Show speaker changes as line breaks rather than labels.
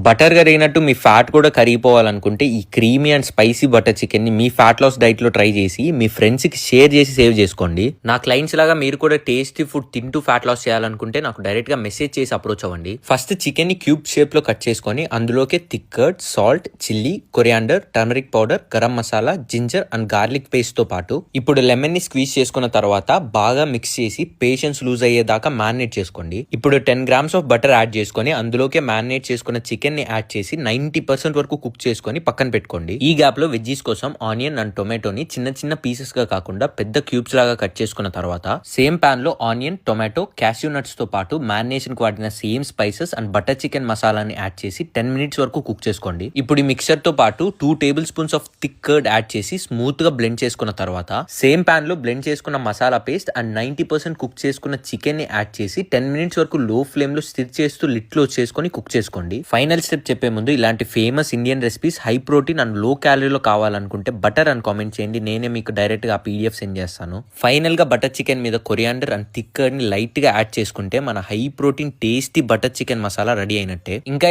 Butter కరిగినట్టు మీ fat కూడా కరిగిపోవాలనుకుంటే ఈ creamy and spicy butter chicken ని మీ ఫ్యాట్ లాస్ డైట్ లో ట్రై చేసి మీ ఫ్రెండ్స్ కి షేర్ చేసి సేవ్ చేసుకోండి. నా క్లయింట్స్ లాగా మీరు కూడా టేస్టీ ఫుడ్ తింటూ ఫ్యాట్ లాస్ చేయాలనుకుంటే నాకు డైరెక్ట్ గా మెసేజ్ చేసి అప్రోచ్ అవ్వండి. ఫస్ట్ చికెన్ ని క్యూబ్ షేప్ లో కట్ చేసుకొని అందులోకి thick curd, salt, chilli, coriander, turmeric powder, garam masala, ginger and garlic paste తో పాటు ఇప్పుడు లెమన్ ని స్క్వీజ్ చేసుకున్న తర్వాత బాగా మిక్స్ చేసి పేషెన్స్ లూజ్ అయ్యేదాకా మ్యారినేట్ చేసుకోండి. ఇప్పుడు 10 grams ఆఫ్ బటర్ యాడ్ చేసుకొని అందులోకి మ్యారినేట్ చేసుకున్న చికెన్ ని యాడ్ చేసి 90% వరకు కుక్ చేసుకొని పక్కన పెట్టుకోండి. ఈ గ్యాప్ లో వెజ్జీస్ కోసం ఆనియన్ అండ్ టొమాటోని చిన్న చిన్న పీసెస్ గా కాకుండా పెద్ద క్యూబ్స్ లాగా కట్ చేసుకున్న తర్వాత సేమ్ పాన్ లో ఆనియన్, టొమాటో, క్యాష్యూ నట్స్ తో పాటు మ్యారినేషన్ కు వాడిన same spices and butter chicken మసాలాని యాడ్ చేసి 10 minutes వరకు కుక్ చేసుకోండి. ఇప్పుడు ఈ మిక్సర్ తో పాటు 2 tablespoons of thick curd add చేసి స్మూత్ గా బ్లెండ్ చేసుకున్న తర్వాత సేమ్ పాన్ లో బ్లెండ్ చేసుకున్న మసాలా పేస్ట్ అండ్ 90% కుక్ చేసుకున్న చికెన్ ని యాడ్ చేసి 10 minutes వరకు లో ఫ్లేమ్ లో స్టిర్ చేస్తూ లిడ్ క్లోజ్ చేసుకొని కుక్ చేసుకోండి. ఫైనల్ స్టెప్ చెప్పే ముందు ఇలాంటి famous Indian recipes high protein and లో క్యాలరీలో కావాలనుకుంటే బటర్ అని కామెంట్ చేయండి. నేనే మీకు డైరెక్ట్ గా పీడిఎఫ్ సెండ్ చేస్తాను. ఫైనల్ గా బటర్ చికెన్ మీద కొరియాండర్ అండ్ థిక్ కర్డ్ ని లైట్ గా యాడ్ చేసుకుంటే మన high protein tasty butter chicken masala ready అయినట్టే. ఇంకా